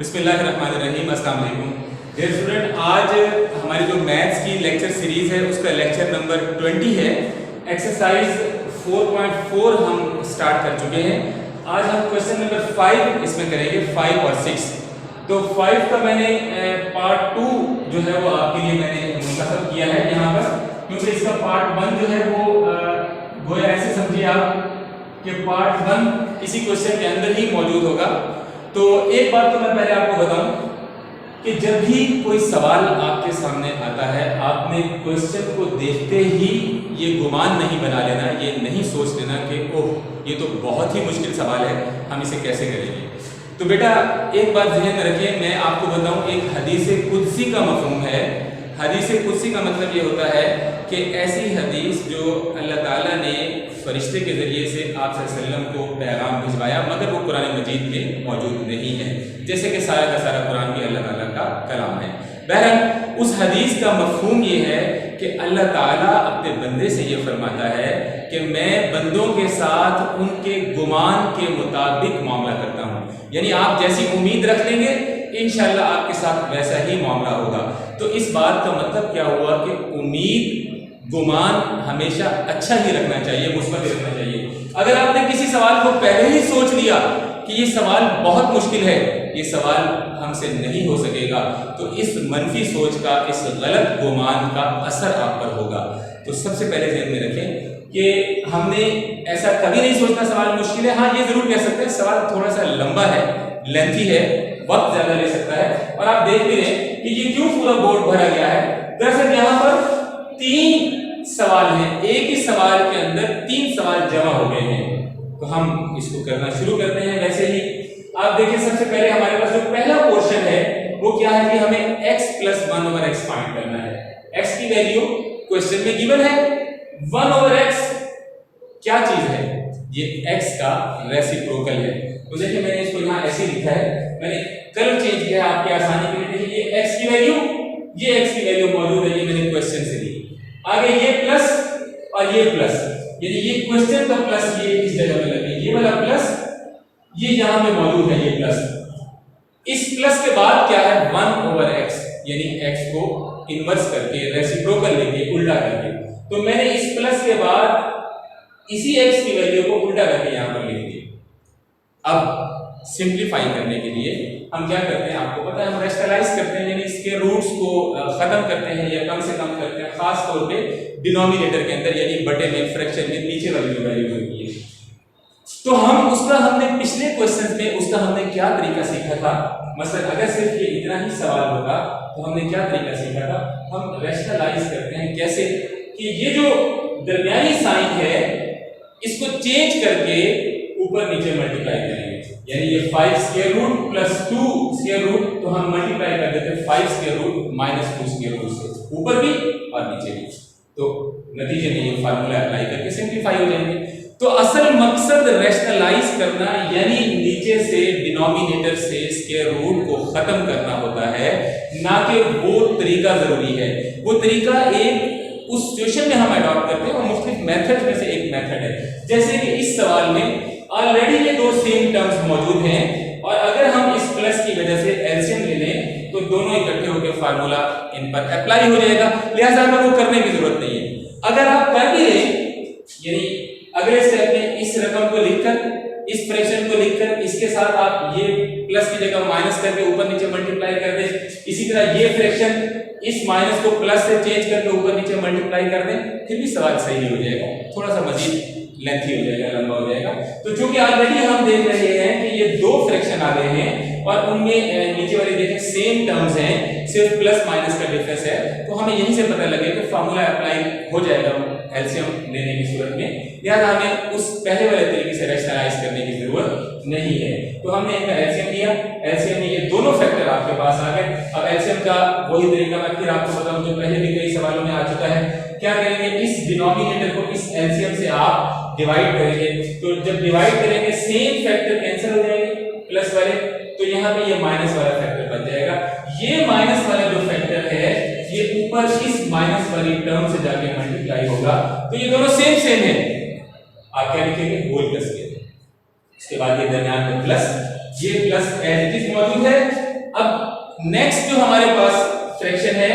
बिस्मिल्लाहिर्रहमानिर्रहीम, अस्सलाम वालेकुम। डियर स्टूडेंट, आज हमारी जो मैथ्स की लेक्चर सीरीज़ है उसका लेक्चर नंबर 20 है। एक्सरसाइज 4.4 हम स्टार्ट कर चुके हैं। आज हम क्वेश्चन नंबर 5 इसमें करेंगे, 5 और 6। तो 5 का मैंने पार्ट 2 जो है वो आपके लिए मैंने मुंतखब किया है यहाँ पर, क्योंकि इसका पार्ट 1 जो है वो गोया ऐसे समझिए आप कि पार्ट 1 इसी क्वेश्चन के अंदर ही मौजूद होगा। तो एक बात तो मैं पहले आपको बताऊं कि जब भी कोई सवाल आपके सामने आता है, आपने क्वेश्चन को देखते ही ये गुमान नहीं बना लेना, ये नहीं सोच लेना कि ओह ये तो बहुत ही मुश्किल सवाल है, हम इसे कैसे करेंगे। तो बेटा एक बात ध्यान में रखिए, मैं आपको बताऊं, एक हदीस कुदसी का मफहूम है। हदीस कुदसी का मतलब ये होता है कि ऐसी हदीस जो अल्लाह ताला ने फरिश्ते के ज़रिए से आप सल्लल्लाहु अलैहि वसल्लम को पैगाम भिजवाया, मगर वो कुरान मजीद में मौजूद नहीं है, जैसे कि सारा का सारा कुरान भी अल्लाह ताला का कलाम है। बहरहाल उस हदीस का मफहूम ये है कि अल्लाह ताला अपने बंदे से ये फरमाता है कि मैं बंदों के साथ उनके गुमान के मुताबिक मामला करता हूँ, यानी आप जैसी उम्मीद रख लेंगे इंशाअल्लाह आपके साथ वैसा ही मामला होगा। तो इस बात का मतलब क्या हुआ कि उम्मीद गुमान हमेशा अच्छा ही रखना चाहिए, मुस्बत ही रखना चाहिए। अगर आपने किसी सवाल को पहले ही सोच लिया कि ये सवाल बहुत मुश्किल है, ये सवाल हमसे नहीं हो सकेगा, तो इस मनफी सोच का, इस गलत गुमान का असर आप पर होगा। तो सबसे पहले ध्यान में रखें कि हमने ऐसा कभी नहीं सोचना सवाल मुश्किल है। हाँ, ये जरूर कह सकते हैं सवाल थोड़ा सा लंबा है, लेंथी है, वक्त ज्यादा ले सकता है। और आप देख भी रहे हैं कि ये क्यों पूरा बोर्ड भरा गया है। दरअसल यहाँ पर 3 सवाल हैं, एक ही सवाल के अंदर 3 सवाल जमा हो गए हैं। तो हम इसको करना शुरू करते हैं। वैसे ही आप देखिए, सबसे पहले हमारे पास जो पहला पोर्शन है वो क्या है कि हमें x + 1/x फाइंड करना है। x की वैल्यू क्वेश्चन में गिवन है, 1/x क्या चीज है, ये x का रेसिप्रोकल है। तो देखिए मैंने इसको यहाँ ऐसे लिखा है, मैंने कलर चेंज किया है आपकी आसानी के लिए। देखिए ये x की वैल्यू, ये x की वैल्यू मौजूद है, ये मैंने क्वेश्चन से ली। आगे ये प्लस और ये प्लस, यानी ये क्वेश्चन का प्लस ये इस जगह पे लगे, ये वाला प्लस ये यहां पे मौजूद है, ये प्लस। इस प्लस के बाद क्या है, 1/x, यानी x को इन्वर्स करके, रेसिप्रोकल लेके, उल्टा करके। तो मैंने इस प्लस के बाद इसी x की वैल्यू को उल्टा करके यहां पर लिख दिया। अब सिंप्लीफाई करने के लिए हम क्या करते हैं, आपको पता है, हम रेशनलाइज करते हैं, यानी इसके रूट्स को खत्म करते हैं या कम से कम करते हैं, खास तौर पे डिनोमिनेटर के अंदर, यानी बटे में, फ्रैक्शन में नीचे वाली जो वैल्यू होती है। तो हम उसका, हमने पिछले क्वेश्चन में उसका हमने क्या तरीका सीखा था। मतलब अगर सिर्फ ये इतना ही सवाल होता तो हमने क्या तरीका सीखा था, हम रेशनलाइज करते हैं कैसे कि ये जो दरमियानी साइन है इसको चेंज करके ऊपर नीचे मल्टीप्लाई करेंगे, यानी ये 5 square root plus 2 square root, तो हम मल्टीप्लाई कर देते हैं 5 square root minus 2 square root से, ऊपर भी और नीचे भी। तो नतीजे में ये फार्मूला अप्लाई करके सिंप्लीफाई हो जाएंगे। तो असल मकसद रेशनलाइज करना, यानी नीचे से डिनोमिनेटर से स्क्वायर रूट को खत्म करना होता है, ना कि वो तरीका जरूरी है। वो तरीका एक उस सिचुएशन में हम अडॉप्ट करते हैं और मुख्तलिफ मेथड में से एक मेथड है। जैसे कि इस सवाल में ऑलरेडी ये 2 सेम टर्म्स मौजूद हैं, और अगर हम इस प्लस की वजह से एलसीएम ले लें तो दोनों इकट्ठे होकर फार्मूला इन पर अप्लाई हो जाएगा, लिहाजा हमें वो करने की जरूरत नहीं है। अगर आप कर भी लें, यानी अगले स्टेप में इस रकम को लिखकर, इस फ्रैक्शन को लिखकर, इसके साथ आप ये प्लस की जगह माइनस करके ऊपर नीचे मल्टीप्लाई कर दें, इसी तरह ये फ्रैक्शन इस माइनस को प्लस से चेंज करके ऊपर नीचे मल्टीप्लाई कर दें, फिर भी सवाल सही हो जाएगा, थोड़ा सा मजीद लेंथी हो जाएगा, लंबा हो जाएगा। तो चूंकि ऑलरेडी हम देख रहे हैं कि ये 2 फ्रैक्शन आ गए हैं और उनमें नीचे वाले देखें सेम टर्म्स हैं, सिर्फ प्लस माइनस का डिफरेंस है, तो हमें यहीं से पता लगेगा कि फार्मूला अप्लाई हो जाएगा एलसीएम लेने की सूरत में। याद हमें उस पहले वाले तरीके से रेशनलाइज करने की जरूरत नहीं है। तो हमने इनका एलसीएम लिया, एलसीएम में ये दोनों फैक्टर आपके पास आ गए। अब एलसीएम का वही तरीका मैं फिर आपको बताऊं जो पहले भी कई सवालों में आ चुका है। क्या करेंगे, इस डिनोमिनेटर को इस एलसीएम से आप डिवाइड करेंगे, तो जब डिवाइड करेंगे सेम फैक्टर कैंसिल हो जाएंगे प्लस वाले, तो यहाँ पे ये माइनस वाला फैक्टर बन जाएगा। ये माइनस वाला जो फैक्टर है ये ऊपर इस माइनस वाली टर्म से जाके मल्टीप्लाई होगा, तो ये दोनों सेम है। आप क्या लिखेंगे, होल प्लस के, इसके बाद ये दरमियान में प्लस, ये प्लस एज इट इज मौजूद है, अब नेक्स्ट जो हमारे पास फ्रैक्शन है,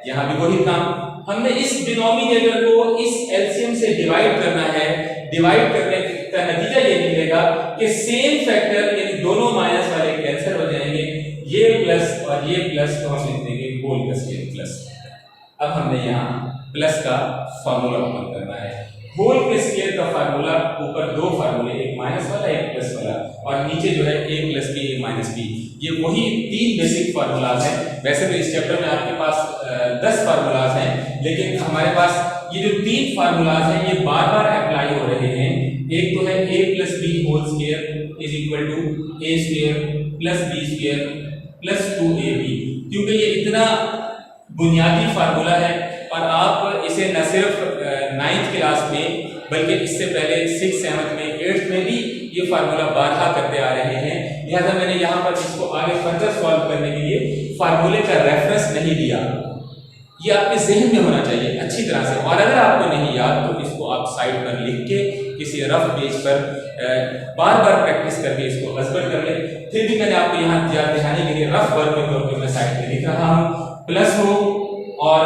यहां भी वही काम, हमने इस डिनोमिनेटर को इस एलसीएम से डिवाइड करना है। डिवाइड करने का नतीजा ये निकलेगा कि सेम फैक्टर यानी दोनों माइनस वाले कैंसिल हो जाएंगे, ये प्लस और ये प्लस को हम लिख देंगे होल का स्क्वायर प्लस। अब हमने यहाँ प्लस का फार्मूला ओपन करना है। होल के स्क्वायर का फार्मूला, ऊपर दो फार्मूले, एक माइनस वाला एक प्लस वाला, और नीचे जो है a plus B a minus B, ये वही तीन बेसिक फार्मूलाज हैं। वैसे तो इस चैप्टर में आपके पास 10 फार्मूलाज हैं, लेकिन हमारे पास ये जो तीन फार्मूलाज हैं ये बार बार अप्लाई हो रहे हैं। एक तो है a plus B whole square is equal to a square plus b square plus 2ab, क्योंकि ये इतना बुनियादी फार्मूला है और आप इसे न सिर्फ 9th क्लास में बल्कि इससे पहले 6th 7th में 8th में भी ये फार्मूला बारहा करते आ रहे हैं। लिहाजा मैंने यहाँ पर इसको आगे फर्दर सॉल्व करने के लिए फार्मूले का रेफरेंस नहीं दिया। ये आपके जहन में होना चाहिए अच्छी तरह से, और अगर आपको नहीं याद तो इसको आप साइड पर लिख के किसी रफ पेज पर बार बार प्रैक्टिस करके इसको अजबर कर ले। फिर भी मैंने आपको यहाँ याद दिखाने के लिए रफ वर्क के तौर पर मैं साइड पे लिख रहा हूँ। प्लस हो और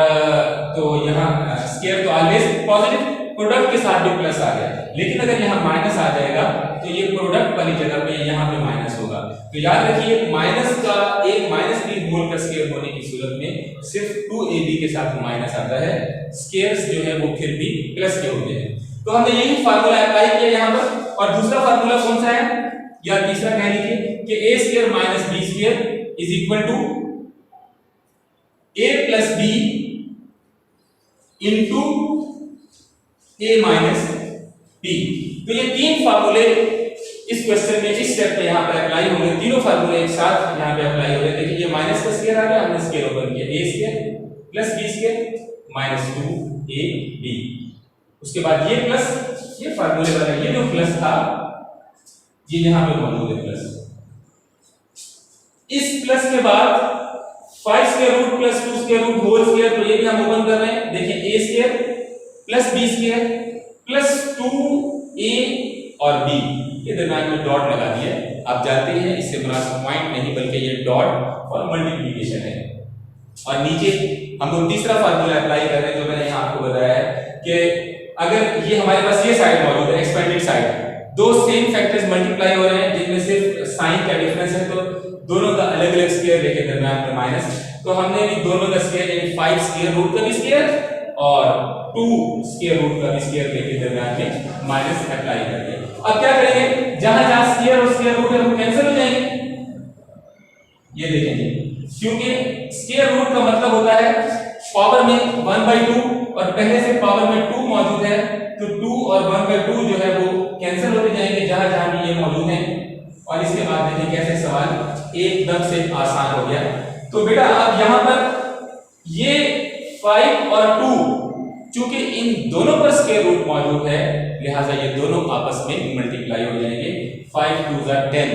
तो यहाँ स्क्वायर तो ऑलवेज पॉजिटिव, प्रोडक्ट के साथ भी प्लस आ गया, लेकिन अगर यहाँ माइनस आ जाएगा तो ये प्रोडक्ट वाली जगह पे यहाँ पे माइनस होगा। तो याद रखिए माइनस का एक माइनस बी होल का स्क्वायर होने की सूरत में सिर्फ 2ab के साथ माइनस आता है, स्क्वायर्स जो है वो फिर भी प्लस के होते हैं। तो हमने यही फार्मूला अप्लाई किया यहाँ पर। और दूसरा फार्मूला कौन सा है या तीसरा कह लीजिए कि a square minus b square is equal to a plus b into a minus b। तो ये तीन फार्मूले इस क्वेश्चन में इस स्टेप पे यहाँ पे अप्लाई होंगे। तीनों फार्मूले एक साथ यहाँ पे अप्लाई हो रहे हैं। देखिए ये माइनस का स्क्वायर आ गया, हमने स्क्वायर ओपन किया, a square plus b square minus 2ab। उसके बाद ये प्लस, ये फार्मूले वाला ये जो प्लस था ये यहाँ पे मौजूद है प्लस। इस प्लस के बाद 5 square root plus 2 square root whole square, तो ये भी हम ओपन कर रहे हैं। देखिए a square plus b square plus 2a और b, ये दरम्यान में डॉट लगा दिया। आप जानते हैं इससे मुराद पॉइंट नहीं बल्कि ये डॉट और मल्टीप्लिकेशन है। और नीचे हम लोग तीसरा फार्मूला अप्लाई कर रहे हैं जो मैंने यहाँ आपको बताया है कि अगर ये हमारे पास ये साइड मौजूद है एक्सपेंडेड साइड, दो सेम फैक्टर्स मल्टीप्लाई हो रहे हैं जिनमें सिर्फ साइन का डिफरेंस है, तो दोनों का अलग अलग स्क्वायर लेके दरम्यान में माइनस, तो हमने भी दोनों का स्क्वायर यानी 5 स्क्वायर रूट का भी स्क्वायर और 2 स्क्वायर रूट का भी स्क्वायर लेके दरम्यान में माइनस अप्लाई कर दिया। अब क्या करेंगे, जहां जहां स्क्वायर और स्क्वायर रूट है वो कैंसिल हो जाएंगे। ये देखेंगे क्योंकि स्क्वायर रूट का मतलब होता है पावर में 1/2 और पहले से पावर में 2 मौजूद है, तो 2 और 1/2 जो है वो कैंसिल होते जाएंगे जहां जहां भी ये मौजूद है। और इसके बाद देखिए कैसे सवाल एकदम से आसान हो गया। तो बेटा अब यहां पर ये 5 और 2 चूंकि इन दोनों पर स्क्वायर रूट मौजूद है, लिहाजा ये दोनों आपस में मल्टीप्लाई हो जाएंगे। 5 2 10,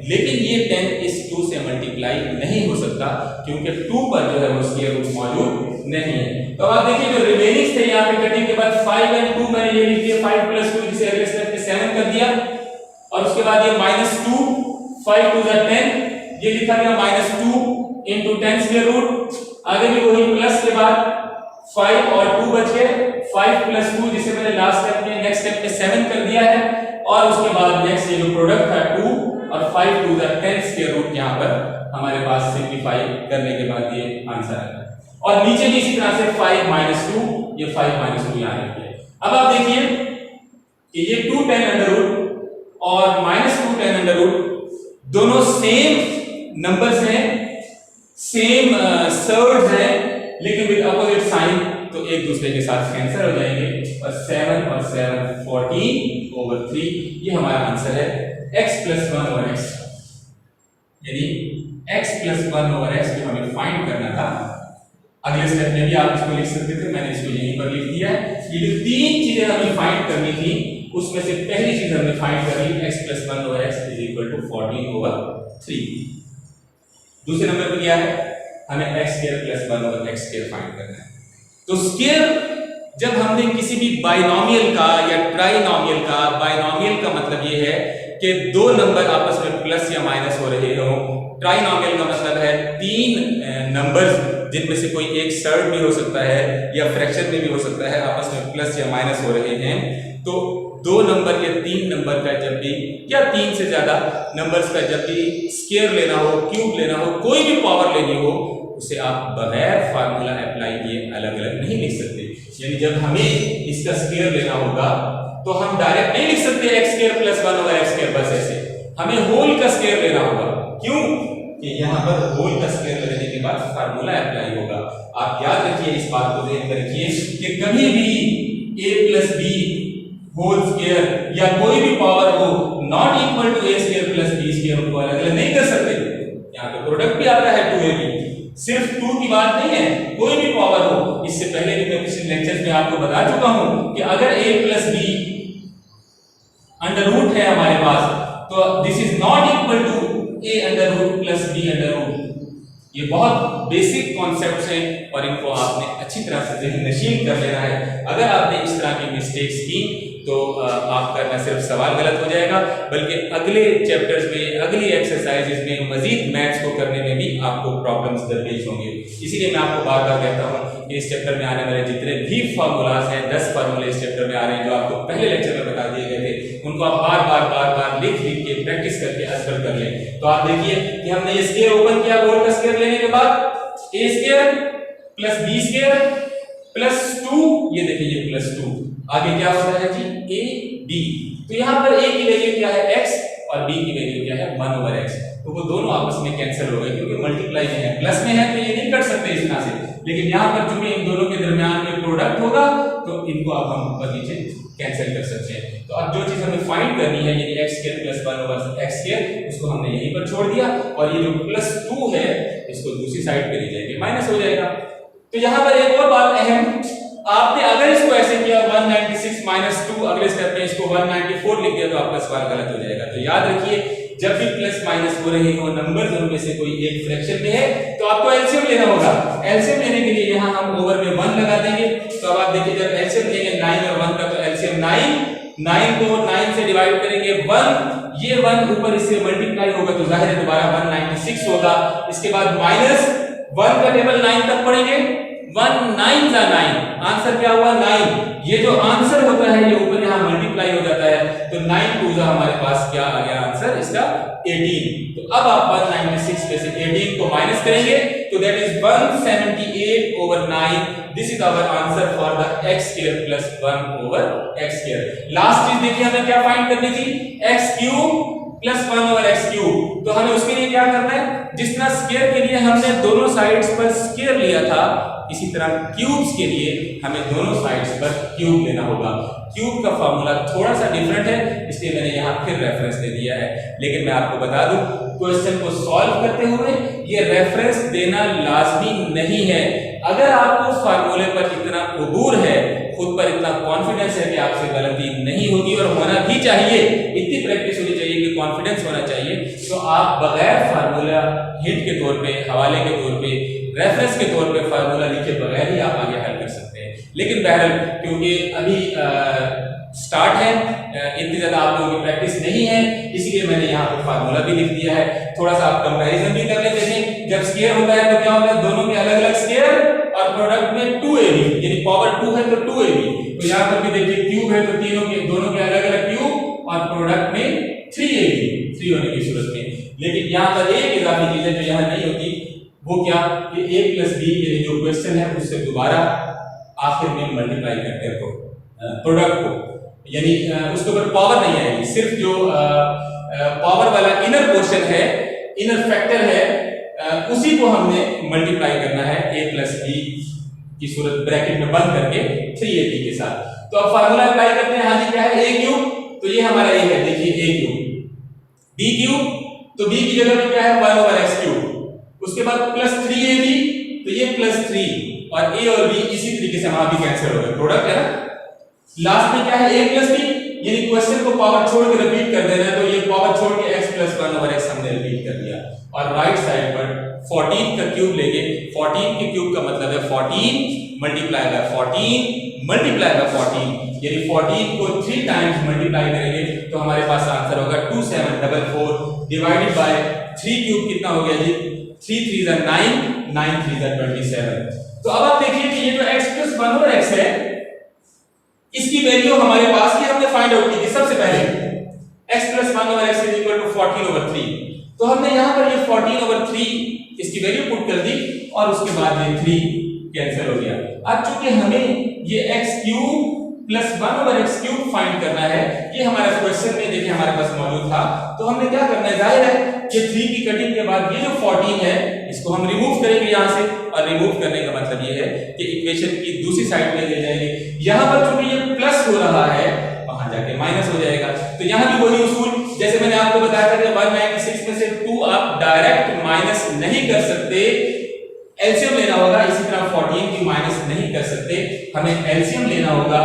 लेकिन ये 10 इस 2 से मल्टीप्लाई नहीं हो सकता क्योंकि 2 पर जो है वो स्क्वायर रूट मौजूद नहीं है। तो आप देखिए जो रिमेनिंग थे यहाँ पे कटिंग के बाद 5 और 2 मैंने ये लिख दिया, 5 + 2 जिसे अगले स्टेप पे 7 कर दिया, और उसके बाद ये -2 5 2 10 ये लिखा गया -2 * 10 स्क्वायर रूट। आगे भी वही प्लस के बाद 5 और 2 बच गए, 5 + 2 जिसे मैंने लास्ट स्टेप में नेक्स्ट स्टेप पे 7 कर दिया है, और उसके बाद नेक्स्ट ये जो प्रोडक्ट था 2 और 5 2 10 स्क्वायर रूट यहाँ पर हमारे पास सिंपलीफाई करने के बाद ये आंसर आया। और नीचे भी इसी तरह से 5 - 2 ये 5 - 2 यहाँ लिख दिया। अब आप देखिए कि ये 2 10 अंडर रूट और -2 10 अंडर रूट दोनों सेम नंबर्स हैं, सेम सर्ड्स हैं, लेकिन विद अपोजिट साइन, तो एक दूसरे के साथ कैंसिल हो जाएंगे और 7 और 7 14/3 ये हमारा आंसर है। x + 1/x यानी x + 1/x जो हमें फाइंड करना था। अगले स्टेप में भी आप इसको लिख सकते थे, मैंने इसको यहीं पर लिख दिया है। ये जो तीन चीजें हमें फाइंड करनी थी उसमें से पहली चीज हमने फाइंड कर ली, x + 1/x = 14/3। दूसरे नंबर पर क्या है, हमें x² + 1/x² फाइंड करना है। तो स्क्वायर जब हमने किसी भी बाइनोमियल का या ट्राइनोमियल का, बाइनोमियल का मतलब ये है कि दो नंबर आपस में प्लस या माइनस हो रहे हो, ट्राइनोमियल का मतलब है तीन नंबर्स जिनमें से कोई एक सर्ड भी हो सकता है या फ्रैक्शन में भी हो सकता है, आपस में प्लस या माइनस हो रहे हैं। तो दो नंबर या तीन नंबर का जब भी या तीन से ज्यादा नंबर्स का जब भी स्क्वायर लेना हो, क्यूब लेना हो, कोई भी पावर लेनी हो, उसे आप बगैर फार्मूला अप्लाई किए अलग अलग नहीं लिख सकते। यानी जब हमें इसका स्क्वायर लेना होगा तो हम डायरेक्ट नहीं लिख सकते x square plus 1 over x square, बस ऐसे। हमें होल का स्क्वायर लेना होगा। क्यों? कि यहाँ पर होल का स्क्वायर लेने के बाद फार्मूला अप्लाई होगा। आप याद रखिए, इस बात को ध्यान में रखिए कि कभी भी a plus B whole square या कोई भी पावर हो not equal to a square plus b square को अलग अलग नहीं कर सकते। यहाँ पे प्रोडक्ट भी आता है 2ab, सिर्फ 2 की बात नहीं है, कोई भी पावर हो। इससे पहले भी मैं पिछले लेक्चर्स में आपको बता चुका हूं कि अगर a plus B under root है हमारे पास, तो this is not equal to a under root plus b under root. ये बहुत बेसिक कॉन्सेप्ट्स हैं और इनको आपने अच्छी तरह से ज़हन नशीन कर लेना है। अगर आपने इस तरह की मिस्टेक्स की तो आपका न सिर्फ सवाल गलत हो जाएगा, बल्कि अगले चैप्टर्स में, अगली एक्सरसाइजेज में मजीद मैथ्स को करने में भी आपको प्रॉब्लम्स दरपेश होंगे। इसीलिए मैं आपको बार बार कहता हूँ कि इस चैप्टर में आने वाले जितने भी फार्मूलाज हैं, 10 फार्मूले इस चैप्टर में आ रहे हैं जो आपको पहले लेक्चर में बता दिए गए थे, उनको आप बार बार लिख के प्रैक्टिस करके असर कर लें। तो आप देखिए कि हमने ये स्क्वायर ओपन किया, होल का स्क्वायर लेने के बाद a square plus b square plus 2, ये देखिए ये प्लस 2, आगे क्या होता है जी a b। तो यहाँ पर a की वैल्यू क्या है x और b की वैल्यू क्या है 1 ओवर x। तो वो दोनों आपस में कैंसिल हो गए क्योंकि मल्टीप्लाई में है, प्लस में है तो ये नहीं कट सकते इस तरह से। लेकिन यहाँ पर चूंकि इन दोनों के दरमियान में प्रोडक्ट होगा तो इनको अब हम ऊपर नीचे कैंसिल कर सकते हैं। तो अब जो चीज हमें फाइंड करनी है यानी x square plus 1 over x square, उसको हमने यहीं पर छोड़ दिया और ये जो प्लस 2 है इसको दूसरी साइड पे ले जाएंगे, माइनस हो जाएगा। तो यहाँ पर एक और बात अहम, आपने अगर इसको ऐसे किया 196 माइनस 2, अगले स्टेप में इसको 194 लिख दिया तो आपका सवाल गलत हो जाएगा। तो याद रखिए जब भी प्लस माइनस हो रहे हो नंबर्स उनमें से कोई एक फ्रैक्शन में है तो आपको एलसीएम लेना होगा। एलसीएम लेने के लिए यहाँ हम ओवर में 1 लगा देंगे। तो अब आप देखिए जब एलसीएम लेंगे 9 और 1 का तो एलसीएम 9 को 9 से डिवाइड करेंगे 1, ये 1 ऊपर इससे मल्टीप्लाई होगा तो जाहिर है दोबारा 196 होगा। इसके बाद माइनस 1 का टेबल 9 तक पढ़ेंगे, 1 9 का 9, आंसर क्या हुआ 9। ये जो आंसर होता है ये ऊपर यहाँ मल्टीप्लाई हो जाता है तो 9 2 हमारे पास क्या आ गया आंसर इसका 18। तो अब आप 196 में से 18 को माइनस करेंगे तो that is 178 over 9। This is our answer for the x square plus 1 over x square. Last चीज देखिए हमें क्या फाइंड करनी थी, x cube plus 1 over x cube. तो हमें उसके लिए क्या करना है, जिस तरह स्क्वायर के लिए हमने दोनों साइड्स पर स्क्वायर लिया था, इसी तरह क्यूब्स के लिए हमें दोनों साइड्स पर क्यूब लेना होगा। क्यूब का फार्मूला थोड़ा सा डिफरेंट है इसलिए मैंने यहाँ फिर रेफरेंस दे दिया है, लेकिन मैं आपको बता दूं क्वेश्चन को सॉल्व करते हुए ये रेफरेंस देना लाजमी नहीं है। अगर आपको फार्मूले पर इतना उबूर है, खुद पर इतना कॉन्फिडेंस है कि आपसे गलती नहीं होगी और होना भी चाहिए, इतनी प्रैक्टिस होनी चाहिए कि कॉन्फिडेंस होना चाहिए, तो आप बगैर फार्मूला हिंट के तौर पे, हवाले के तौर पे, रेफरेंस के तौर पे फार्मूला लिखे बगैर ही आप आगे हल कर सकते हैं। लेकिन बहरहाल क्योंकि अभी स्टार्ट है, इतनी ज्यादा आप लोगों की प्रैक्टिस नहीं है, इसलिए मैंने यहाँ पे फार्मूला भी लिख दिया है। थोड़ा सा आप कंपैरिजन भी कर लेते हैं, जब स्क्वायर होता है तो क्या होता है, दोनों के अलग अलग स्क्वायर और प्रोडक्ट में 2ab यानी पावर 2 है तो 2ab। तो यहाँ पर भी देखिए क्यूब है तो दोनों के अलग अलग क्यूब और प्रोडक्ट में 3ab, 3 होने की सूरत में। लेकिन यहाँ पर एक इजाफी चीज है जो यहाँ नहीं होती, वो क्या कि a प्लस b यानी जो क्वेश्चन है उससे दोबारा आखिर में मल्टीप्लाई करते हैं प्रोडक्ट को, यानी उसके ऊपर पावर नहीं आएगी, सिर्फ जो पावर वाला इनर पोर्शन है, इनर फैक्टर है, उसी को हमने मल्टीप्लाई करना है a प्लस b की सूरत ब्रैकेट में बंद करके 3ab के साथ। तो अब फार्मूला अप्लाई करते हैं। हाँ जी क्या है, a क्यूब, तो ये हमारा a है, देखिए a क्यूब, b क्यूब, तो b की जगह पे क्या है 1 ओवर x क्यूब, उसके बाद प्लस 3ab, तो ये प्लस 3 और a और b इसी तरीके से वहां भी कैंसिल हो गए, प्रोडक्ट है ना। लास्ट में क्या है a प्लस b, यानी क्वेश्चन को पावर छोड़ के रिपीट कर देना है, तो ये पावर छोड़ के x प्लस 1 ओवर x हमने रिपीट कर दिया और राइट साइड पर 14 का क्यूब लेंगे, 14 के क्यूब का मतलब है 14 मल्टीप्लाई बाय 14 मल्टीप्लाई बाय 14, यानी 14 को 3 टाइम्स मल्टीप्लाई करेंगे तो हमारे पास आंसर होगा 2744 डिवाइडेड बाय 3 क्यूब कितना हो गया जी, 3 3 जा 9, 9 3 जा 27। तो अब आप देखिए कि ये जो x + 1 ओवर x है, इसकी वैल्यू हमारे पास की हमने फाइंड आउट की थी सबसे पहले, x + 1 ओवर x = 14/3। तो हमने यहां पर ये 14/3 इसकी वैल्यू पुट कर दी और उसके बाद ये 3 कैंसिल हो गया। अब चूंकि हमें ये x³ + 1 ओवर x³ फाइंड करना है, ये हमारा क्वेश्चन में देखिए हमारे पास मौजूद था, तो हमने क्या करना है, जाहिर है ये 3 की कटिंग के बाद ये जो 14 है इसको हम रिमूव करेंगे यहां से, और रिमूव करने का मतलब ये है कि इक्वेशन की दूसरी साइड में ले जाएंगे। यहां पर चूंकि ये प्लस हो रहा है, वहां जाके माइनस हो जाएगा, तो यहां भी वही उसूल जैसे मैंने आपको बताया था कि 196 में से 2 आप डायरेक्ट माइनस नहीं कर सकते, एलसीएम लेना होगा। इसी तरह 14 की माइनस नहीं कर सकते, हमें एलसीएम लेना होगा।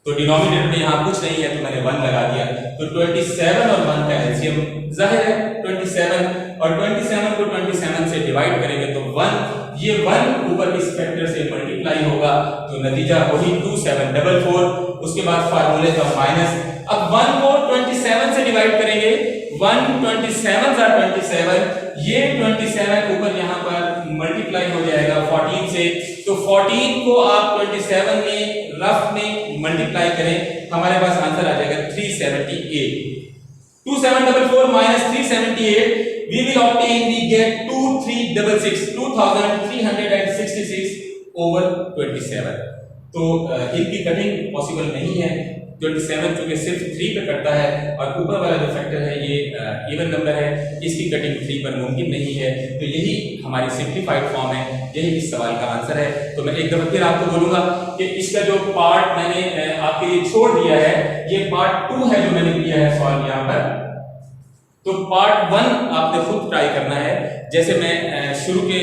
तो डिनोमिनेटर में यहां कुछ नहीं है तो मैंने 1 लगा दिया, तो 27 और 1 का एलसीएम जाहिर है 27, और 27 को 27 से डिवाइड करेंगे तो 1, ये 1 ऊपर इस फैक्टर से मल्टीप्लाई होगा तो नतीजा वही 2744। उसके बाद फार्मूले का माइनस, अब 1 को 27 से डिवाइड करेंगे, 1 27 जा 27, ये 27 ऊपर यहां पर मल्टीप्लाई हो जाएगा 14 से, तो 14 को आप 27 में रफ में मल्टीप्लाई करें, हमारे पास आंसर आ जाएगा 378। 2744 minus 378, we will obtain, we get 2366, 2366 over 27। तो इनकी कटिंग पॉसिबल नहीं है, 27 चूंकि सिर्फ 3 पे कटता है और ऊपर वाला जो फैक्टर है ये इवन नंबर है, इसकी कटिंग 3 पर मुमकिन नहीं है। तो यही हमारी सिंप्लीफाइड फॉर्म है, यही इस सवाल का आंसर है। तो मैं एक दफा फिर आपको बोलूंगा कि इसका जो पार्ट मैंने आपके लिए छोड़ दिया है, ये पार्ट 2 है जो मैंने किया है सॉल्व यहाँ पर, तो पार्ट 1 आपने खुद ट्राई करना है। जैसे मैं शुरू के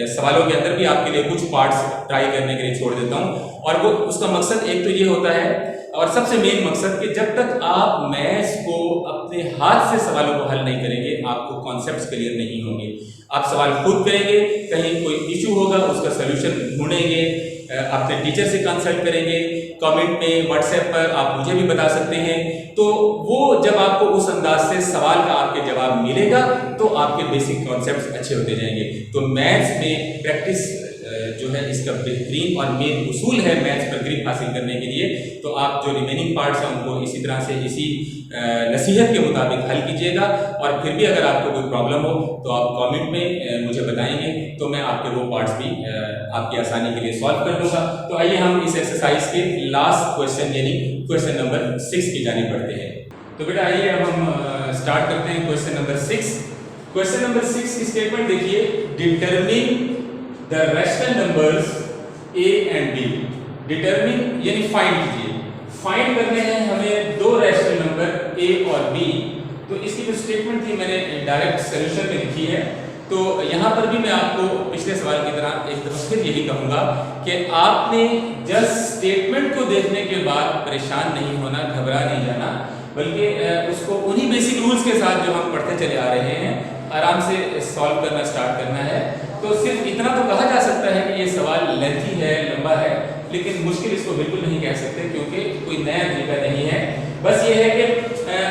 सवालों के अंदर भी आपके लिए कुछ पार्ट्स ट्राई करने के लिए छोड़ देता हूं, और वो उसका मकसद एक तो ये होता है, और सबसे मेन मकसद कि जब तक आप मैथ्स को अपने हाथ से सवालों को हल नहीं करेंगे आपको कॉन्सेप्ट्स क्लियर नहीं होंगे। आप सवाल खुद करेंगे, कहीं कोई इशू होगा उसका सलूशन ढूंढेंगे, अपने टीचर से कंसल्ट करेंगे, कमेंट में व्हाट्सएप पर आप मुझे भी बता सकते हैं। तो वो जब आपको उस अंदाज से सवाल का आपके जवाब मिलेगा तो आपके बेसिक कॉन्सेप्ट्स अच्छे होते जाएंगे। तो मैथ्स में प्रैक्टिस जो है इसका बेहतरीन और मेन उसूल है मैथ्स पर ग्रिप हासिल करने के लिए। तो आप जो रिमेनिंग पार्ट्स हैं उनको इसी तरह से इसी नसीहत के मुताबिक हल कीजिएगा, और फिर भी अगर आपको कोई प्रॉब्लम हो तो आप कमेंट में मुझे बताएंगे, तो मैं आपके वो पार्ट्स भी आपकी आसानी के लिए सॉल्व कर दूंगा। तो आइए हम इस एक्सरसाइज के लास्ट क्वेश्चन यानी क्वेश्चन नंबर 6 की जानिब बढ़ते हैं। तो बेटा आइए अब हम स्टार्ट करते हैं क्वेश्चन नंबर 6। क्वेश्चन नंबर 6 की स्टेटमेंट देखिए, determine the rational numbers a and b। Determine यानी फाइंड कीजिए, फाइंड करने हैं हमें दो रैशनल नंबर a और b। तो इसकी जो स्टेटमेंट थी मैंने डायरेक्ट सॉल्यूशन में लिखी है। तो यहाँ पर भी मैं आपको पिछले सवाल की तरह एक दफा फिर यही कहूँगा कि आपने जस्ट स्टेटमेंट को देखने के बाद परेशान नहीं होना, घबरा नहीं जाना, बल्कि उसको उन्हीं बेसिक रूल्स के साथ जो हम पढ़ते चले आ रहे हैं आराम से सॉल्व करना स्टार्ट करना है। तो सिर्फ इतना तो कहा जा सकता है कि ये सवाल लेंथी है, लंबा है, लेकिन मुश्किल इसको बिल्कुल नहीं कह सकते क्योंकि कोई नया तरीका नहीं है। बस ये है कि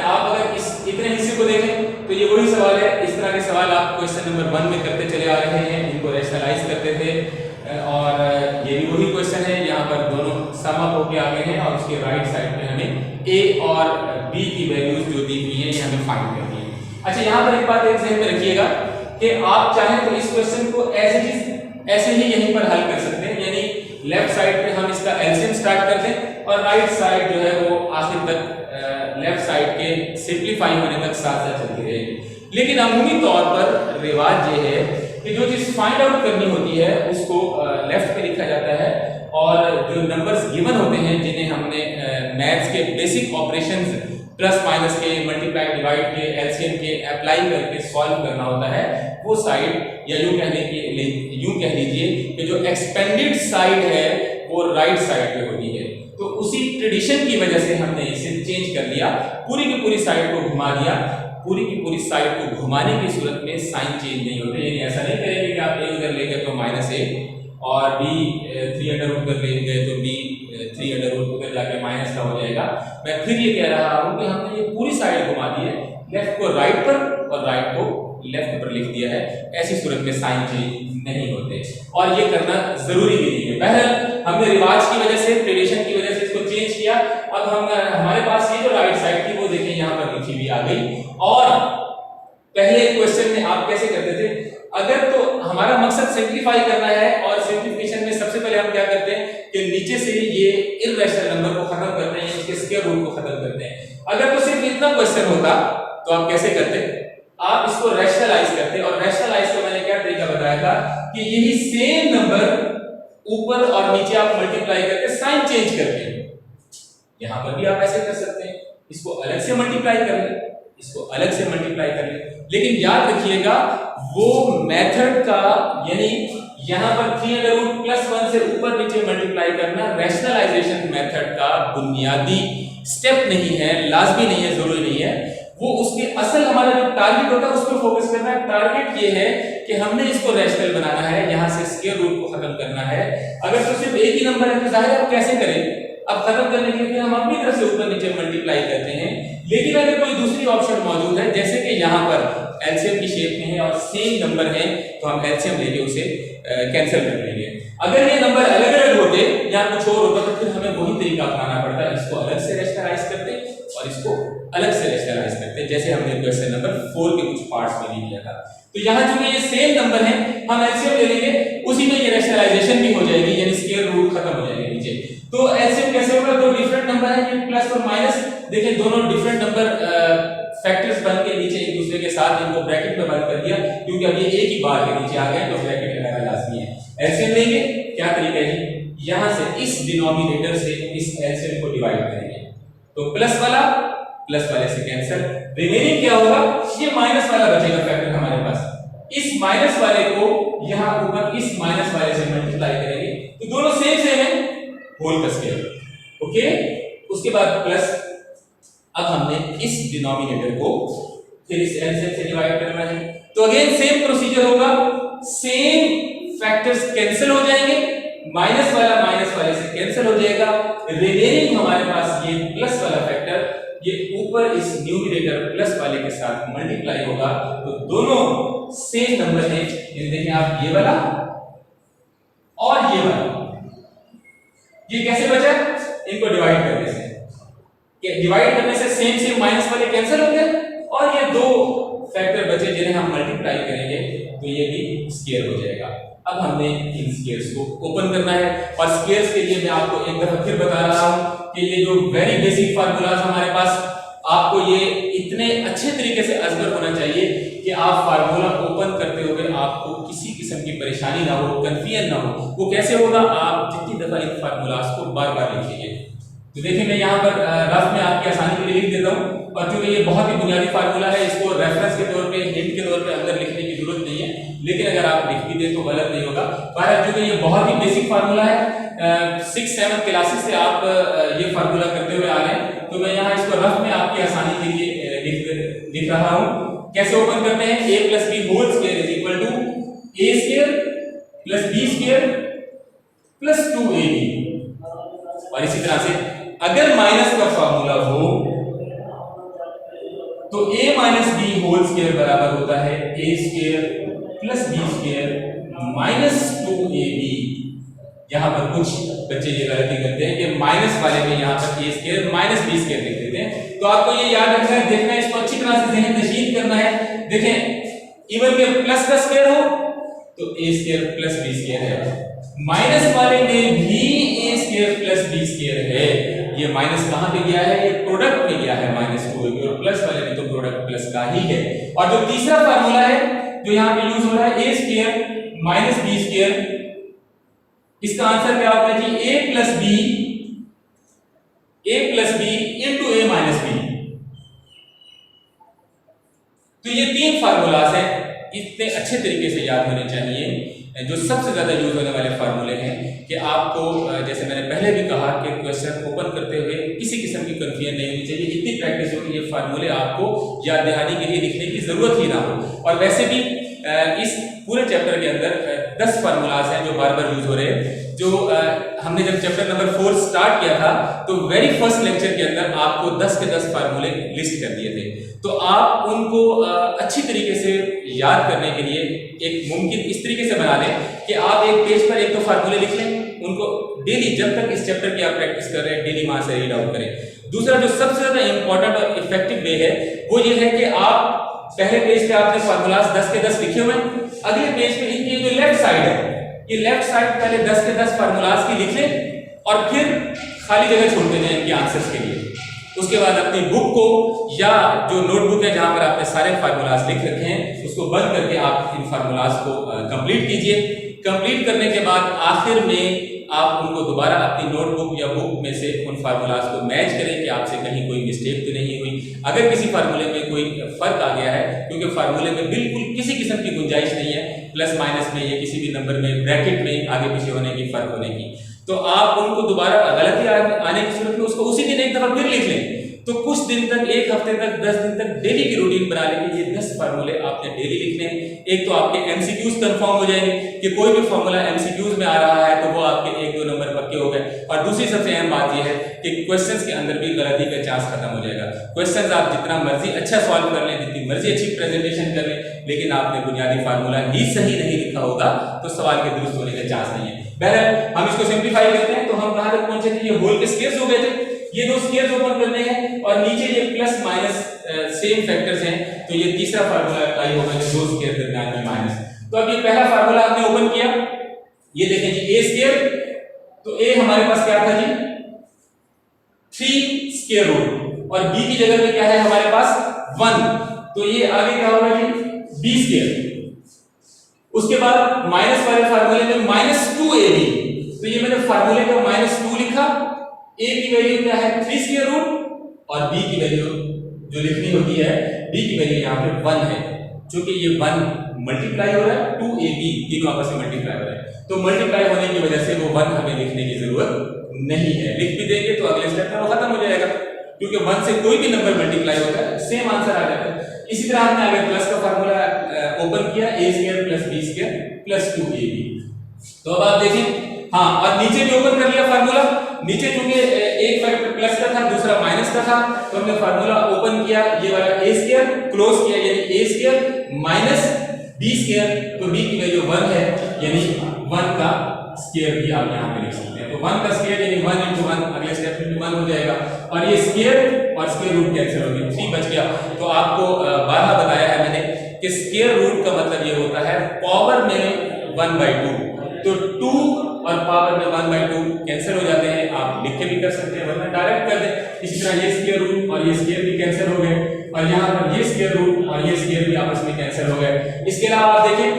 आप अगर इस इतने हिस्से को देखें तो ये वही सवाल है। इस तरह के सवाल आप क्वेश्चन नंबर 1 में करते चले आ रहे हैं, इनको रैशनलाइज करते थे, और ये भी वही क्वेश्चन है। यहाँ पर दोनों सम अप होके आ गए हैं और उसके राइट साइड पे हमें a और b की वैल्यूज जो दी हुई है ये हमें फाइंड करनी है। अच्छा, यहाँ पर एक बात एक ध्यान में रखिएगा कि आप चाहें तो इस क्वेश्चन को एज इट इज ऐसे ही यहीं पर हल कर सकते हैं, यानी लेफ्ट साइड पे हम इसका एलसीएम स्टार्ट कर दें और राइट साइड जो है वो आखिर तक लेफ्ट साइड के सिंप्लीफाई होने तक साथ साथ चलती रहेगी। लेकिन अमूमी तौर पर रिवाज ये है कि जो चीज फाइंड आउट करनी होती है उसको लेफ्ट पे लिखा जाता है, और जो नंबर्स गिवन होते हैं जिन्हें हमने मैथ्स के बेसिक ऑपरेशंस प्लस माइनस के, मल्टीप्लाई डिवाइड के, एलसीएम के अप्लाई करके सॉल्व करना होता है, वो साइड या यूं कह लीजिए कि जो एक्सपेंडेड साइड है वो राइट साइड पे होती है। तो उसी ट्रेडिशन की वजह से हमने इसे चेंज कर लिया, पूरी की पूरी साइड को घुमा दिया। पूरी की पूरी साइड को घुमाने की सूरत में साइन चेंज नहीं होते, यानी ऐसा नहीं करेंगे कि आप ए उधर ले गए तो -a और b 3 अंडर रूट कर ले गए तो b 3 अंडर रूट उधर जाके माइनस का हो जाएगा। मैं फिर ये कह रहा हूँ कि हमने ये पूरी साइड घुमा दी है, लेफ्ट को राइट पर और राइट को लेफ्ट पर लिख दिया है, ऐसी सूरत में साइन चेंज नहीं होते और ये करना जरूरी भी नहीं है। बहरहाल हमने रिवाज की वजह से, ट्रेडिशन की वजह से इसको चेंज किया। अब हम हमारे पास ये जो राइट साइड थी वो देखें यहाँ पर लिखी हुई आ गई। और पहले क्वेश्चन में आप कैसे करते थे, अगर तो हमारा मकसद सिंप्लीफाई करना है और सिंप्लीफिकेशन में सबसे पहले हम क्या करते हैं कि नीचे से ये इर्रेशनल नंबर को खत्म करते हैं, इसके स्क्वायर रूट को खत्म करते हैं। अगर तो सिर्फ इतना क्वेश्चन होता तो आप कैसे करते, आप इसको रैशनलाइज करते, और रैशनलाइज का मैंने क्या तरीका बताया था कि यही सेम नंबर ऊपर और नीचे आप मल्टीप्लाई करके साइन चेंज करके, यहां पर भी आप ऐसे कर सकते हैं, इसको अलग से मल्टीप्लाई कर लें, इसको अलग से मल्टीप्लाई कर लें, लेकिन याद रखिएगा वो मेथड का, यानी यहां पर 3 अंडर रूट प्लस 1 से ऊपर नीचे मल्टीप्लाई करना रैशनलाइजेशन मेथड का बुनियादी स्टेप नहीं है, लाजमी नहीं है, जरूरी नहीं है। वो उसके असल हमारा जो टारगेट होता है उस पर फोकस करना है। टारगेट ये है कि हमने इसको रैशनल बनाना है, यहां से स्क्वायर रूट को खत्म करना है। अगर तो सिर्फ एक ही नंबर है तो जाहिर है आप कैसे करें, अब खत्म करने के लिए हम अपनी तरफ से ऊपर नीचे मल्टीप्लाई करते हैं। लेकिन अगर कोई दूसरी ऑप्शन मौजूद है, जैसे कि यहाँ पर एलसीएम की शेप में है और सेम नंबर है, तो हम एलसीएम लेके उसे कैंसिल कर देंगे। अगर ये नंबर अलग अलग होते या कुछ और होता तो फिर हमें वही तरीका अपनाना पड़ता है, इसको अलग से रैशनलाइज करते और इसको अलग से रैशनलाइज करते, जैसे हमने क्वेश्चन नंबर 4 के कुछ पार्ट्स में भी किया था। तो यहाँ चूंकि ये सेम नंबर है, हम एलसीएम ले लेंगे, उसी में ये रैशनलाइजेशन भी हो जाएगी, यानी स्क्वायर रूट खत्म हो जाएंगे नीचे। तो एलसीएम कैसे होगा, दो डिफरेंट नंबर है, ये प्लस और माइनस, देखिए दोनों डिफरेंट नंबर फैक्टर्स बन के नीचे एक दूसरे के साथ इनको ब्रैकेट में बंद कर दिया, क्योंकि अब ये एक ही बार के नीचे आ गए तो ब्रैकेट लगाना लाजमी है। एलसीएम लेंगे, क्या तरीका है, यहां से इस डिनोमिनेटर से इस एलसीएम को डिवाइड करेंगे, तो प्लस वाला प्लस वाले से कैंसिल, रिमेनिंग क्या होगा, ये माइनस वाला बचेगा फैक्टर हमारे पास। इस माइनस वाले को यहां ऊपर इस माइनस वाले से मल्टीप्लाई करेंगे, तो दोनों सेम सेम है, होल का स्क्वायर, ओके। उसके बाद प्लस, अब हमने इस डिनोमिनेटर को फिर इस एलसीएम से डिवाइड करना है, तो अगेन सेम प्रोसीजर होगा, सेम फैक्टर्स कैंसिल हो जाएंगे, माइनस वाले से कैंसिल हो जाएगा, रिमेनिंग हमारे पास ये प्लस वाला फैक्टर ये ऊपर इस न्यूमरेटर प्लस वाले के साथ मल्टीप्लाई होगा, तो दोनों सेम नंबर है। देखिए आप ये वाला और ये वाला, ये कैसे बचा, इनको डिवाइड करने से, डिवाइड करने से सेम सेम माइनस वाले कैंसिल हो गए और ये दो फैक्टर बचे जिन्हें हम मल्टीप्लाई करेंगे, तो ये भी स्क्वायर हो जाएगा। अब हमने इन स्क्वायर्स को ओपन करना है, और स्क्वायर्स के लिए मैं आपको एक दफा फिर बता रहा हूं कि ये जो वेरी बेसिक फार्मूलाज हमारे पास, आपको ये इतने अच्छे तरीके से अजगर होना चाहिए कि आप फार्मूला ओपन करते हुए आपको किसी किस्म की परेशानी ना हो, कंफ्यूजन ना हो। वो कैसे होगा, आप जितनी दफा इन फार्मूलाज को बार बार लिखिए। तो देखिए मैं यहाँ पर रफ में आपकी आसानी के लिए लिख देता हूँ, और क्योंकि ये बहुत ही बुनियादी फार्मूला है, इसको रेफरेंस के तौर पे, हिंट के तौर पे अंदर लिखने की जरूरत नहीं है, लेकिन अगर आप लिख भी दें तो गलत नहीं होगा। बहरहाल चूंकि ये बहुत ही बेसिक फार्मूला है, 6-7 क्लासेस से आप ये फार्मूला करते हुए आ रहे हैं, तो मैं यहाँ इसको रफ में आपकी आसानी के लिए लिख रहा हूँ। कैसे ओपन करते हैं, a plus B whole square is equal to a square plus b square plus 2ab, और इसी तरह से अगर माइनस का फार्मूला हो तो a minus B whole square बराबर होता है a square plus b square minus 2ab। यहां पर कुछ बच्चे ये गलती करते हैं कि माइनस वाले में यहां पर a square minus b square लिख देते हैं, तो आपको ये याद रखना है, देखना है, इसको अच्छी तरह से ज़हन नशीन करना है। देखें इवन के प्लस का स्क्वायर हो तो a square plus b square है, माइनस वाले में भी a square plus b square है। ये माइनस कहां पे गया है, ये प्रोडक्ट में गया है -2ab, और प्लस वाले में तो प्रोडक्ट प्लस का ही है। और जो तीसरा फार्मूला है जो यहां पे यूज हो रहा है, a square minus b square, इसका आंसर क्या होता है जी, a plus b into a minus b। तो ये तीन फार्मूलाज हैं, इतने अच्छे तरीके से याद होने चाहिए। जो सबसे ज्यादा यूज होने वाले फार्मूले हैं कि आपको, जैसे मैंने पहले भी कहा कि क्वेश्चन ओपन करते हुए किसी किस्म की कंफ्यूजन नहीं होनी चाहिए। इतनी प्रैक्टिस हो कि ये फार्मूले आपको याद दहानी के लिए लिखने की जरूरत ही ना हो। और वैसे भी इस पूरे चैप्टर के अंदर 10 फार्मूलाज हैं जो बार बार यूज हो रहे हैं। जो हमने जब चैप्टर नंबर 4 स्टार्ट किया था तो वेरी फर्स्ट लेक्चर के अंदर आपको 10 के 10 फार्मूले लिस्ट कर दिए थे। तो आप उनको अच्छी तरीके से याद करने के लिए एक मुमकिन इस तरीके से बना लें कि आप एक पेज पर एक तो फार्मूले लिख लें, उनको डेली जब तक इस चैप्टर की आप प्रैक्टिस कर रहे हैं डेली वहां से रीड आउट करें। दूसरा जो सबसे ज्यादा इंपॉर्टेंट और इफेक्टिव वे है वो ये है कि आप पहले पेज पे आपने फार्मूलाज 10 के 10 लिखे हुए हैं, अगले पेज पे इनकी जो लेफ्ट साइड है ये लेफ्ट साइड पहले 10 के 10 फार्मूलाज की लिख लें और फिर खाली जगह छोड़ देना इनके आंसर्स के लिए। उसके बाद अपनी बुक को या जो नोटबुक है जहां पर आपने सारे फार्मूलाज लिख रखे हैं उसको बंद करके आप इन फार्मूलाज को कंप्लीट कीजिए। कंप्लीट करने के बाद आखिर में आप उनको दोबारा अपनी नोटबुक या बुक में से उन फार्मूलाज को मैच करें कि आपसे कहीं कोई मिस्टेक तो नहीं हुई। अगर किसी फार्मूले में कोई फर्क आ गया है, क्योंकि फार्मूले में बिल्कुल किसी किस्म की गुंजाइश नहीं है प्लस माइनस में या किसी भी नंबर में ब्रैकेट में आगे पीछे होने की, फर्क होने की, तो आप उनको दोबारा गलती आने की सूरत में उसको उसी दिन एक दफा फिर लिख लें। तो कुछ दिन तक, एक हफ्ते तक, 10 दिन तक डेली की रूटीन बना लेंगे। ये 10 फार्मूले आपने डेली लिखने हैं। एक तो आपके एमसीक्यूज कंफर्म हो जाएंगे कि कोई भी फार्मूला एमसीक्यूज में आ रहा है तो वो आपके 1-2 नंबर पक्के हो गए। और दूसरी सबसे अहम बात यह है कि क्वेश्चंस के अंदर भी गलती का चांस खत्म हो जाएगा। क्वेश्चंस आप जितना मर्जी अच्छा सॉल्व कर लें, जितनी मर्जी अच्छी प्रेजेंटेशन कर लें, लेकिन आपने बुनियादी फार्मूला ही सही नहीं लिखा होगा तो सवाल के दुरुस्त होने का चांस नहीं है। बहरहाल हम इसको सिंप्लीफाई करते हैं। तो हम कहां तक पहुंचे थे? ये होल के स्क्वायर्स हो गए थे, ये दो स्क्वायर्स ओपन करने हैं और नीचे ये प्लस माइनस सेम फैक्टर्स हैं, तो ये तीसरा फार्मूला अप्लाई होगा जो दो स्क्वायर दरमियान में माइनस। तो अब ये पहला फार्मूला हमने ओपन किया, ये देखें जी a स्क्वायर, तो a हमारे पास क्या था जी 3 स्क्वायर रूट और b की जगह पे क्या है हमारे पास 1, तो ये आगे क्या होगा जी b स्क्वायर। उसके बाद माइनस वाले फार्मूले में -2ab, तो ये मैंने फार्मूले का -2 लिखा। a की वैल्यू क्या है 3 स्क्वायर रूट और b की वैल्यू जो लिखनी होती है b की वैल्यू यहाँ पे 1 है। क्योंकि ये 1 मल्टीप्लाई हो रहा है 2ab तीनों आपस में मल्टीप्लाई हो रहा है, तो मल्टीप्लाई होने की वजह से वो 1 हमें लिखने की जरूरत नहीं है। लिख भी देंगे तो अगले स्टेप में वो खत्म हो जाएगा, क्योंकि 1 से कोई भी नंबर मल्टीप्लाई होता है सेम आंसर आ जाता है। इसी तरह हमने आगे प्लस का फार्मूला ओपन किया a square plus b square plus 2ab। तो अब आप देखें, हाँ, और नीचे भी ओपन कर लिया फार्मूला। नीचे चूंकि एक फैक्टर प्लस का था दूसरा माइनस का था, तो हमने फार्मूला ओपन किया, ये वाला a स्क्वायर क्लोज किया यानी a square minus b square, तो b की वैल्यू 1 है यानी 1 का स्क्वायर भी आप यहां पे लिख सकते हैं। तो 1 का स्क्वायर यानी 1 × 1 अगले स्टेप में 1 हो जाएगा और ये स्क्वायर और स्क्वायर रूट कैंसिल हो गया, 3 बच गया। तो आपको 12 बताया है मैंने कि स्क्वायर रूट का मतलब ये होता है पावर में 1/2, तो 2 और पावर में 1/2 कैंसिल हो जाते हैं। आप लिख के भी कर सकते हैं वरना डायरेक्ट कर दें। इसी तरह ये स्क्वायर रूट और ये स्क्वायर भी कैंसिल हो गए और यहाँ पर ये स्क्वायर रूट और ये स्क्वायर भी आपस में कैंसिल हो गए। इसके अलावा आप देखें,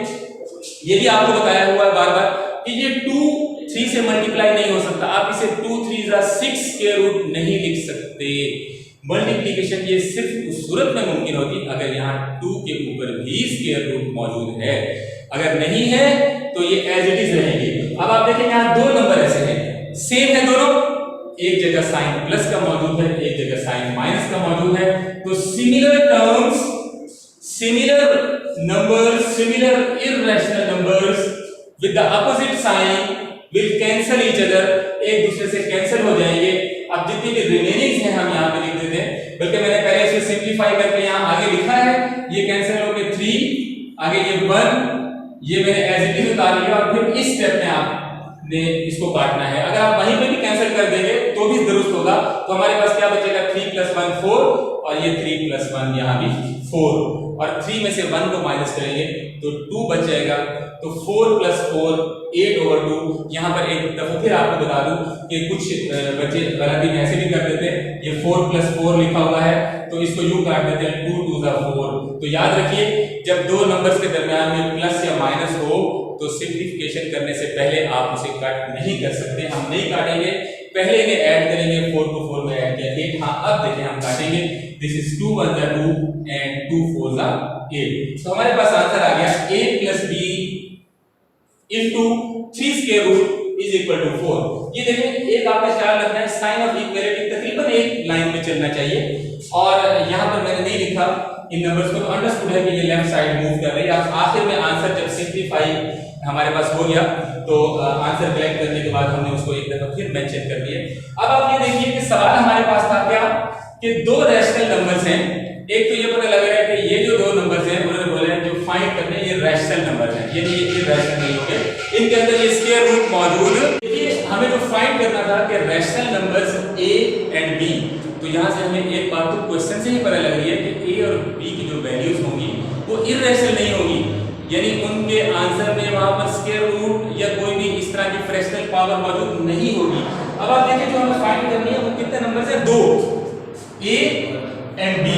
ये भी आपको बताया हुआ है बार बार कि ये 2 3 से मल्टीप्लाई नहीं हो सकता। आप इसे 2 3 6 स्क्वायर रूट नहीं लिख सकते। मल्टीप्लिकेशन ये सिर्फ उस सूरत में मुमकिन होती अगर यहाँ 2 के ऊपर भी स्क्वायर रूट मौजूद है, अगर नहीं है तो ये एज इट इज रहेंगे। अब आप देखें यहाँ दो नंबर ऐसे हैं, सेम है दोनों, एक जगह साइन प्लस का मौजूद है, एक जगह साइन माइनस का मौजूद है, तो similar terms, similar numbers, similar irrational numbers with the opposite sign will cancel each other, एक दूसरे से कैंसिल हो जाएंगे। अब जितनी भी रिमेनिंग्स हैं हम यहाँ पे लिख देते हैं, बल्कि मैंने पहले इसे सिंप्लीफाई करके यहाँ आगे लिखा है, ये कैंसिल हो गए 3, आगे ये 1, ये मैंने एज इट इज उतार लिया और फिर इस स्टेप में आपने इसको काटना है। अगर आप वहीं पे भी कैंसिल कर देंगे तो भी दुरुस्त होगा। तो हमारे पास क्या बचेगा 3 + 1 4 और ये 3 + 1 यहाँ भी 4 और 3 में से 1 को माइनस करेंगे तो 2 बच जाएगा। तो 4 + 4 8/2। यहाँ पर एक दफा फिर आपको बता दूं कि कुछ बच्चे गलती में ऐसे भी कर देते हैं, ये 4 + 4 लिखा हुआ है तो इसको यूं काट देते हैं 2 2 4। तो याद रखिए जब दो नंबर्स के दरमियान में प्लस या माइनस हो तो सिंप्लीफिकेशन करने से पहले आप उसे कट नहीं कर सकते। हम नहीं काटेंगे, पहले इन्हें ऐड करेंगे, 4 को 4 में ऐड किया 8। हाँ अब देखें हम काटेंगे, दिस इज 2 1 2 एंड 2 4 8। तो हमारे पास आंसर आ गया a + b * 3 square root is equal to 4। ये देखें, एक आपका ख्याल रखना है, साइन ऑफ इक्वलिटी तकरीबन एक लाइन में चलना चाहिए। और यहाँ पर मैंने नहीं लिखा इन नंबर्स को, तो अंडरस्टूड है कि ये लेफ्ट साइड मूव कर रही है। आखिर में आंसर जब सिंप्लीफाई हमारे पास हो गया तो आंसर कलेक्ट करने के बाद हमने उसको एक दफा फिर मेंशन कर दिया। अब आप ये देखिए कि सवाल हमारे पास था क्या, कि दो रैशनल नंबर्स हैं। एक तो ये पता लग रहा है कि ये जो दो नंबर्स हैं उन्होंने बोले हैं जो फाइंड करने ये रैशनल नंबर हैं, ये इरैशनल नहीं होंगे, इनके अंदर ये स्क्वायर रूट मौजूद। देखिए हमें जो फाइंड करना था कि rational numbers a and b, तो यहाँ से हमें एक बात तो क्वेश्चन से ही पता लग रही है कि a और b की जो वैल्यूज होंगी वो इरैशनल नहीं होगी, यानी उनके आंसर में वहां पर स्क्वायर रूट या कोई भी इस तरह की फ्रैक्शनल पावर मौजूद नहीं होगी। अब आप देखिए जो हमें फाइंड करनी है वो कितने नंबर है, दो, a एंड b,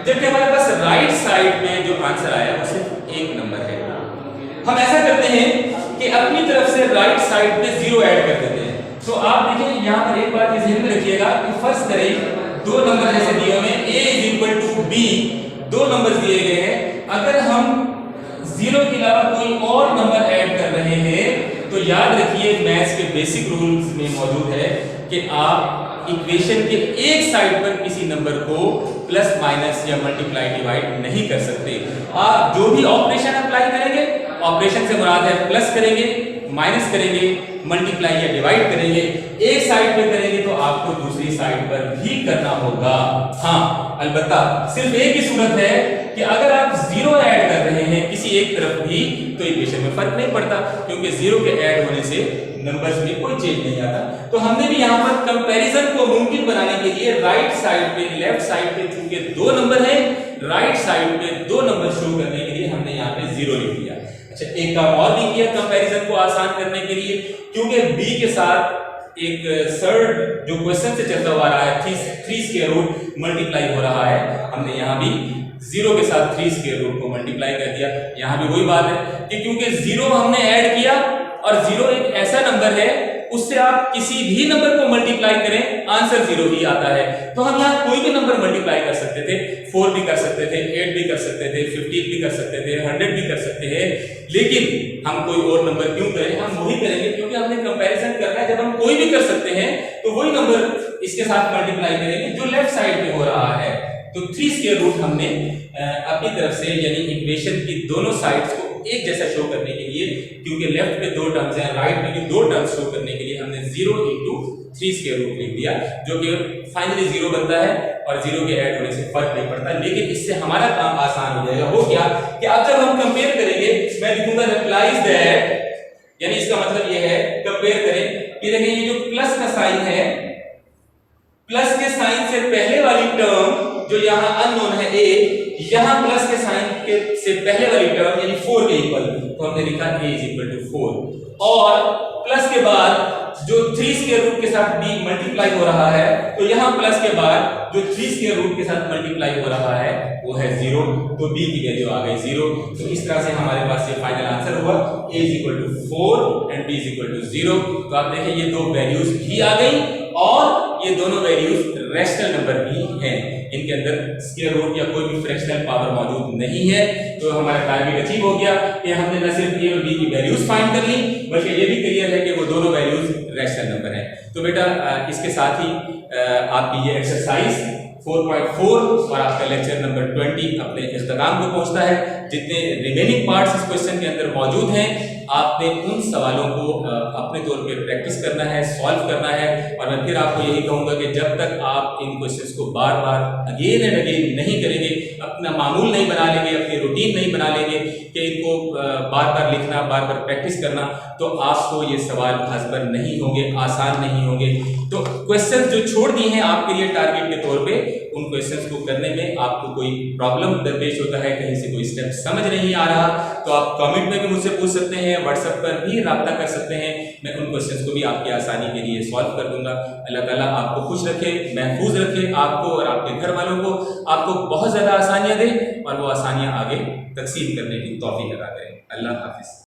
जबकि हमारे पास राइट साइड में जो आंसर आया वो सिर्फ एक नंबर है। हम ऐसा करते हैं कि अपनी तरफ से राइट साइड पे जीरो ऐड कर देते हैं। तो आप देखिए यहाँ पर एक बात ध्यान में रखिएगा कि फर्ज करें दो नंबर जैसे दिए हुए हैं a = b, दो नंबर दिए गए हैं, अगर हम जीरो के अलावा कोई और नंबर ऐड कर रहे हैं तो याद रखिए मैथ्स के बेसिक रूल्स में मौजूद है कि आप इक्वेशन के एक साइड पर किसी नंबर को प्लस माइनस या मल्टीप्लाई डिवाइड नहीं कर सकते। आप जो भी ऑपरेशन अप्लाई करेंगे, ऑपरेशन से मुराद है प्लस करेंगे, माइनस करेंगे, मल्टीप्लाई या डिवाइड करेंगे, एक साइड पे करेंगे तो आपको दूसरी साइड पर भी करना होगा। हाँ, अलबत्ता सिर्फ एक ही सूरत है कि अगर आप जीरो ऐड कर रहे हैं किसी एक तरफ भी तो इक्वेशन में फर्क नहीं पड़ता, क्योंकि जीरो के ऐड होने से नंबर्स में कोई चेंज नहीं आता। तो हमने भी यहाँ पर कंपैरिजन को मुमकिन बनाने के लिए राइट साइड पे लेफ्ट साइड पे चूंकि दो नंबर है, राइट साइड पे दो नंबर शो करने के लिए हमने यहाँ पे जीरो लिख दिया। अच्छा, एक काम और भी किया कंपैरिजन को आसान करने के लिए, क्योंकि b के साथ एक थर्ड जो क्वेश्चन से चलता हुआ रहा है 3 स्क्वायर रूट मल्टीप्लाई हो रहा है, हमने यहाँ भी जीरो के साथ 3 स्क्वायर रूट को मल्टीप्लाई कर दिया। यहाँ भी वही बात है कि क्योंकि जीरो हमने ऐड किया और जीरो एक ऐसा नंबर है उससे आप किसी भी नंबर को मल्टीप्लाई करें आंसर जीरो ही आता है। तो हम यहाँ कोई भी नंबर मल्टीप्लाई कर सकते थे, 4 भी कर सकते थे, 8 भी कर सकते थे, 15 भी कर सकते थे, 100 भी कर सकते हैं, लेकिन हम कोई और नंबर क्यों करें, हम वही करेंगे क्योंकि हमने कंपैरिजन करना है। जब हम कोई भी कर सकते हैं तो वही नंबर इसके साथ मल्टीप्लाई करेंगे जो लेफ्ट साइड पे हो रहा है। तो 3 स्क्वायर रूट हमने अपनी तरफ से यानी इक्वेशन की दोनों साइड्स को एक जैसा शो करने के लिए, क्योंकि लेफ्ट पे दो टर्म्स हैं, राइट में भी दो टर्म्स शो करने के लिए हमने 0 × 3 स्क्वायर रूट लिख दिया, जो कि फाइनली 0 बनता है और 0 के ऐड होने से फर्क नहीं पड़ता। लेकिन इससे हमारा काम आसान हो जाएगा। वो क्या कि अब जब हम कंपेयर करेंगे, मैं लिखूंगा रिप्लाइज दैट, यानी इसका मतलब ये है कंपेयर करें कि देखिए ये जो प्लस का साइन है, प्लस के साइन से पहले वाली टर्म जो यहाँ अननोन है a, यहाँ प्लस के साइन के से पहले वाली टर्म यानी 4 के इक्वल, तो हमने लिखा a = 4, और प्लस के बाद जो 3 स्क्वायर रूट के साथ b मल्टीप्लाई हो रहा है, तो यहाँ प्लस के बाद जो 3 स्क्वायर रूट के साथ मल्टीप्लाई हो रहा है वो है 0, तो b की वैल्यू आ गई 0। तो इस तरह से हमारे पास ये फाइनल आंसर हुआ a = 4 एंड b = 0। तो आप देखिए ये दो वैल्यूज भी आ गई और ये दोनों वैल्यूज रैशनल नंबर भी हैं, इनके अंदर स्क्वायर रूट या कोई भी फ्रैक्शनल पावर मौजूद नहीं है। तो हमारा टारगेट अचीव हो गया कि हमने न सिर्फ a और b की वैल्यूज फाइंड कर ली, बल्कि ये भी क्लियर है कि वो दोनों वैल्यूज रैशनल नंबर हैं। तो बेटा इसके साथ ही आपकी ये एक्सरसाइज 4.4 और आपका लेक्चर नंबर 20 अपने इख्तिताम को पहुंचता है। जितने रिमेनिंग पार्ट्स इस क्वेश्चन के अंदर मौजूद हैं, आपने उन सवालों को अपने तौर पे प्रैक्टिस करना है, सॉल्व करना है। और मैं फिर आपको यही कहूँगा कि जब तक आप इन क्वेश्चंस को बार बार अगेन एंड अगेन नहीं करेंगे, अपना मामूल नहीं बना लेंगे, अपनी रूटीन नहीं बना लेंगे कि इनको बार बार लिखना, बार बार प्रैक्टिस करना, तो आपको ये सवाल हस्बर नहीं होंगे, आसान नहीं होंगे। तो क्वेश्चन जो छोड़ दिए हैं आपके लिए टारगेट के तौर पे, उन क्वेश्चंस को करने में आपको कोई प्रॉब्लम दरपेश होता है, कहीं से कोई स्टेप समझ नहीं आ रहा, तो आप कमेंट में भी मुझसे पूछ सकते हैं, व्हाट्सएप पर भी राब्ता कर सकते हैं। मैं उन क्वेश्चंस को भी आपकी आसानी के लिए सॉल्व कर दूंगा। अल्लाह ताला आपको खुश रखे, महफूज रखे, आपको और आपके घर वालों को, आपको बहुत ज़्यादा आसानियाँ दे और वो आसानियाँ आगे तकसीम करने की तौफीक अता करें। अल्लाह हाफिज़।